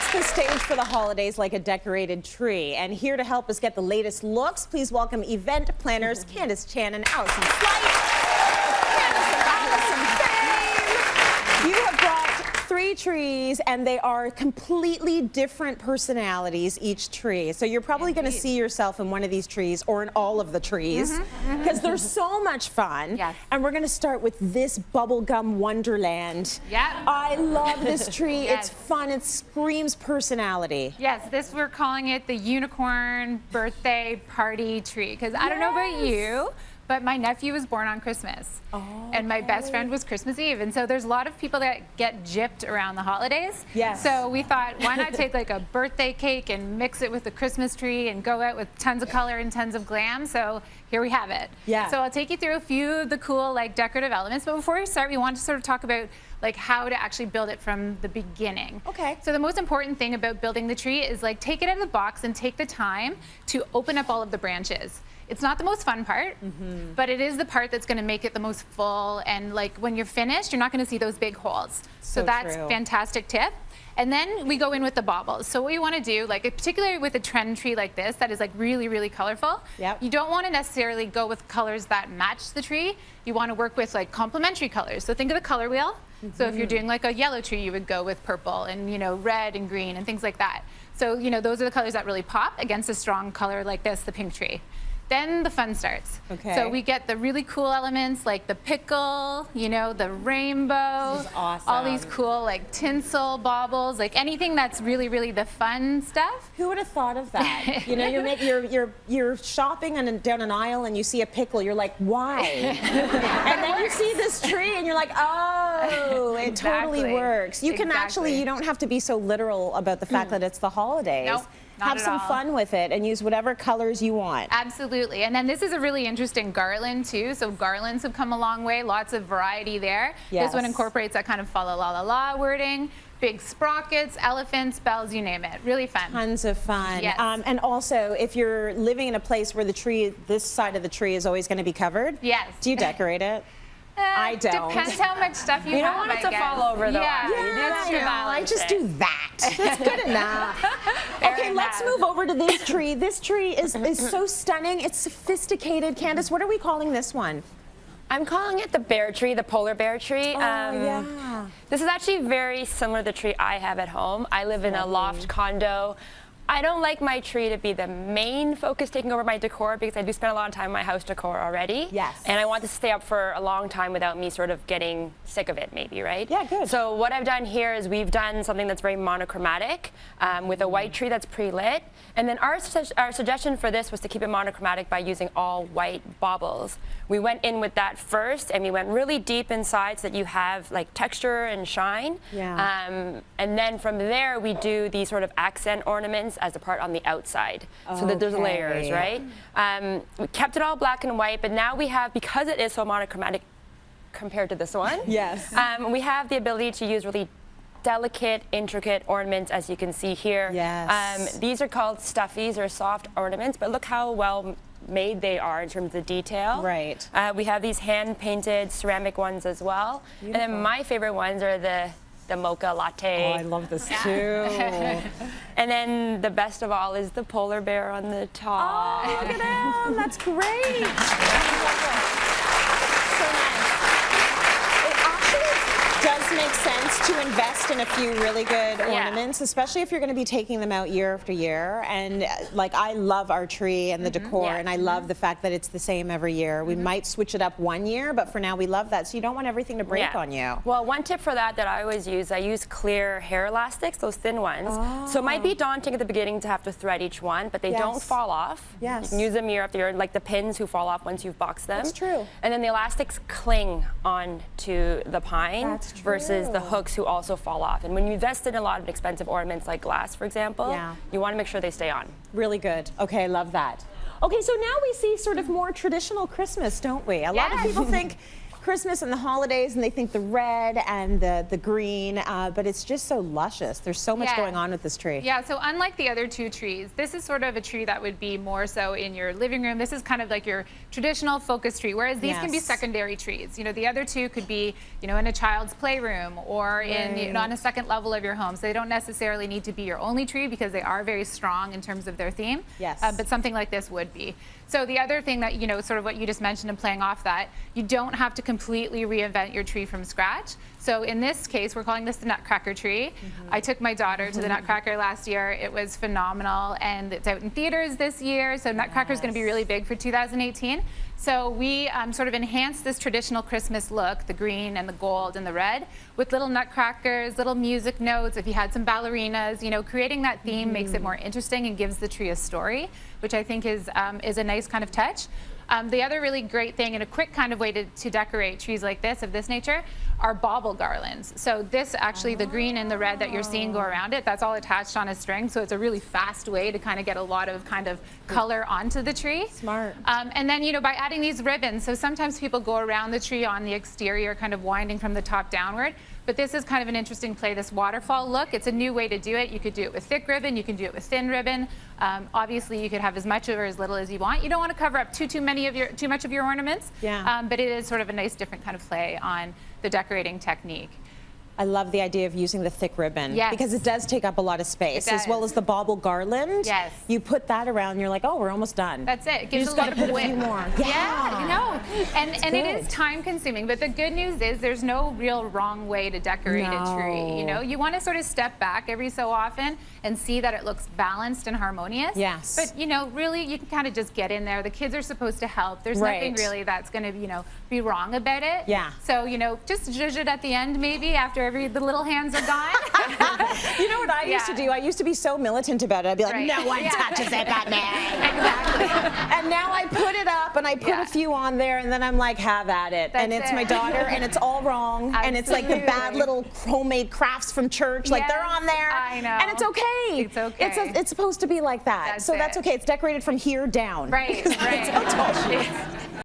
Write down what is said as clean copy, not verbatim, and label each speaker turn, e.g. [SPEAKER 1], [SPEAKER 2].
[SPEAKER 1] sets the stage for the holidays like a decorated tree. And here to help us get the latest looks, please welcome event planners Candice, Chan, and Alison. Candice and Alison fame. You have brought 3 trees, and they are completely different personalities, each tree. So you're probably going to see yourself in one of these trees or in all of the trees because they're so much fun.
[SPEAKER 2] Yes.
[SPEAKER 1] And we're going to start with this bubblegum wonderland.
[SPEAKER 2] Yeah.
[SPEAKER 1] I love this tree.
[SPEAKER 2] Yes.
[SPEAKER 1] It's fun. It screams personality.
[SPEAKER 2] Yes, this we're calling it the unicorn birthday party tree because I don't know about you, but my nephew was born on Christmas. And my best friend was Christmas Eve. And so there's a lot of people that get gypped around the holidays.
[SPEAKER 1] Yes.
[SPEAKER 2] So we thought, why not take like a birthday cake and mix it with the Christmas tree and go out with tons of color and tons of glam. So here we have it.
[SPEAKER 1] Yeah.
[SPEAKER 2] So I'll take you through a few of the cool like decorative elements. But before we start, we want to sort of talk about like how to actually build it from the beginning.
[SPEAKER 1] Okay.
[SPEAKER 2] So the most important thing about building the tree is like take it out of the box and take the time to open up all of the branches. It's not the most fun part, but it is the part that's going to make it the most full. And like when you're finished, you're not going to see those big holes. So that's
[SPEAKER 1] true.
[SPEAKER 2] fantastic tip. And then we go in with the baubles. So what you want to do, like particularly with a trend tree like this, that is like really, really colorful.
[SPEAKER 1] Yep.
[SPEAKER 2] You don't want to necessarily go with colors that match the tree. You want to work with like complementary colors. So think of the color wheel. So if you're doing like a yellow tree, you would go with purple and red and green and things like that. So those are the colors that really pop against a strong color like this, the pink tree. Then the fun starts.
[SPEAKER 1] Okay.
[SPEAKER 2] So we get the really cool elements like the pickle, the rainbow,
[SPEAKER 1] This is awesome.
[SPEAKER 2] all these cool like tinsel baubles, like anything that's really, really the fun stuff.
[SPEAKER 1] Who would have thought of that? You're shopping down an aisle and you see a pickle. You're like, why? And then you see this tree and you're like, oh, it totally
[SPEAKER 2] Exactly.
[SPEAKER 1] works. You can actually, you don't have to be so literal about the fact that it's the holidays.
[SPEAKER 2] Nope. Not
[SPEAKER 1] Have
[SPEAKER 2] at
[SPEAKER 1] some
[SPEAKER 2] all.
[SPEAKER 1] fun with it and use whatever colors you want.
[SPEAKER 2] Absolutely. And then this is a really interesting garland too. So garlands have come a long way, lots of variety there.
[SPEAKER 1] Yes.
[SPEAKER 2] This one incorporates that kind of fa la la la la wording, big sprockets, elephants, bells, you name it. Really fun.
[SPEAKER 1] Tons of fun.
[SPEAKER 2] Yes.
[SPEAKER 1] And also, if you're living in a place where the tree, this side of the tree is always going to be covered,
[SPEAKER 2] Yes.
[SPEAKER 1] do you decorate it? I don't.
[SPEAKER 2] Depends how much stuff you have.
[SPEAKER 3] You don't want it to fall over though.
[SPEAKER 2] Yeah.
[SPEAKER 1] I just do that. That's good enough. Okay, let's move over to this tree. This tree is so stunning. It's sophisticated. Candice, what are we calling this one?
[SPEAKER 3] I'm calling it the bear tree, the polar bear tree.
[SPEAKER 1] Oh, yeah.
[SPEAKER 3] This is actually very similar to the tree I have at home. I live in a loft condo. I don't like my tree to be the main focus taking over my decor because I do spend a lot of time in my house decor already.
[SPEAKER 1] Yes.
[SPEAKER 3] And I want to stay up for a long time without me sort of getting sick of it maybe, right?
[SPEAKER 1] Yeah, good.
[SPEAKER 3] So what I've done here is we've done something that's very monochromatic with a white tree that's pre-lit. And then our suggestion for this was to keep it monochromatic by using all white baubles. We went in with that first and we went really deep inside so that you have like texture and shine.
[SPEAKER 1] Yeah.
[SPEAKER 3] And then from there we do these sort of accent ornaments as a part on the outside, so that there's layers, right? We kept it all black and white, but now we have, because it is so monochromatic compared to this one,
[SPEAKER 1] Yes.
[SPEAKER 3] we have the ability to use really delicate, intricate ornaments, as you can see here.
[SPEAKER 1] Yes.
[SPEAKER 3] These are called stuffies or soft ornaments, but look how well made they are in terms of the detail.
[SPEAKER 1] Right.
[SPEAKER 3] We have these hand-painted ceramic ones as well.
[SPEAKER 1] Beautiful.
[SPEAKER 3] And then my favorite ones are the mocha latte.
[SPEAKER 1] Oh, I love this too.
[SPEAKER 3] And then the best of all is the polar bear on the top.
[SPEAKER 1] Oh, look at him. That's great. So nice. It actually does make sense to invest in a few really good ornaments, especially if you're going to be taking them out year after year. And like, I love our tree and the decor, and I love the fact that it's the same every year. We might switch it up one year, but for now we love that. So you don't want everything to break on you.
[SPEAKER 3] Well, one tip for that I always use, I use clear hair elastics, those thin ones. So it might be daunting at the beginning to have to thread each one, but they don't fall off.
[SPEAKER 1] Yes.
[SPEAKER 3] You can use them year after year, like the pins who fall off once you've boxed them.
[SPEAKER 1] That's true.
[SPEAKER 3] And then the elastics cling onto the pine
[SPEAKER 1] That's true.
[SPEAKER 3] versus the hooks who also fall off. And when you invest in a lot of expensive ornaments like glass, for example, you want to make sure they stay on.
[SPEAKER 1] Really good. Okay, I love that. Okay, so now we see sort of more traditional Christmas, don't we? A lot of people think Christmas and the holidays, and they think the red and the green, but it's just so luscious. There's so much going on with this tree.
[SPEAKER 2] Yeah, so unlike the other two trees, this is sort of a tree that would be more so in your living room. This is kind of like your traditional focus tree, whereas these can be secondary trees. You know, the other two could be, you know, in a child's playroom or in, you know, on a second level of your home. So they don't necessarily need to be your only tree because they are very strong in terms of their theme.
[SPEAKER 1] Yes.
[SPEAKER 2] But something like this would be. So the other thing that, you know, sort of what you just mentioned and playing off that, you don't have to completely reinvent your tree from scratch. So in this case, we're calling this the Nutcracker Tree. I took my daughter to the Nutcracker last year. It was phenomenal, and it's out in theaters this year. So Nutcracker is going to be really big for 2018. So we sort of enhanced this traditional Christmas look, the green and the gold and the red, with little nutcrackers, little music notes. If you had some ballerinas, you know, creating that theme makes it more interesting and gives the tree a story, which I think is a nice kind of touch. The other really great thing and a quick kind of way to decorate trees like this, of this nature, are bauble garlands. So this actually, the green and the red that you're seeing go around it, that's all attached on a string. So it's a really fast way to kind of get a lot of kind of color onto the tree.
[SPEAKER 1] Smart.
[SPEAKER 2] And then, you know, by adding these ribbons, so sometimes people go around the tree on the exterior, kind of winding from the top downward. But this is kind of an interesting play, this waterfall look. It's a new way to do it. You could do it with thick ribbon, you can do it with thin ribbon. Obviously, you could have as much or as little as you want. You don't want to cover up too much of your ornaments.
[SPEAKER 1] Yeah.
[SPEAKER 2] But it is sort of a nice different kind of play on the decorating technique.
[SPEAKER 1] I love the idea of using the thick ribbon because it does take up a lot of space,
[SPEAKER 2] It
[SPEAKER 1] as well
[SPEAKER 2] does.
[SPEAKER 1] as the bauble garland.
[SPEAKER 2] Yes.
[SPEAKER 1] You put that around, and you're like, oh, we're almost done.
[SPEAKER 2] That's it. It
[SPEAKER 1] You
[SPEAKER 2] gives
[SPEAKER 1] just
[SPEAKER 2] a
[SPEAKER 1] got
[SPEAKER 2] lot
[SPEAKER 1] to
[SPEAKER 2] of
[SPEAKER 1] put a few
[SPEAKER 2] width.
[SPEAKER 1] more.
[SPEAKER 2] Yeah, you know, and it is
[SPEAKER 1] good.
[SPEAKER 2] time consuming, but the good news is there's no real wrong way to decorate a tree. You know, you want to sort of step back every so often and see that it looks balanced and harmonious.
[SPEAKER 1] Yes.
[SPEAKER 2] But, you know, really, you can kind of just get in there. The kids are supposed to help. There's nothing really that's going to, you know, be wrong about it.
[SPEAKER 1] Yeah.
[SPEAKER 2] So, you know, just zhuzh it at the end, maybe, after the little hands are gone.
[SPEAKER 1] You know what I used to do? I used to be so militant about it. I'd be like, no one touches it but me.
[SPEAKER 2] Exactly.
[SPEAKER 1] And now I put it up and I put a few on there, and then I'm like, have at it. And it's my daughter, and it's all wrong. And it's like the bad little homemade crafts from church. Like, they're on there.
[SPEAKER 2] I know.
[SPEAKER 1] And it's okay.
[SPEAKER 2] It's okay.
[SPEAKER 1] It's supposed to be like that.
[SPEAKER 2] That's
[SPEAKER 1] so that's okay. It's decorated from here down.
[SPEAKER 2] Right, right.
[SPEAKER 1] That's how tall she is.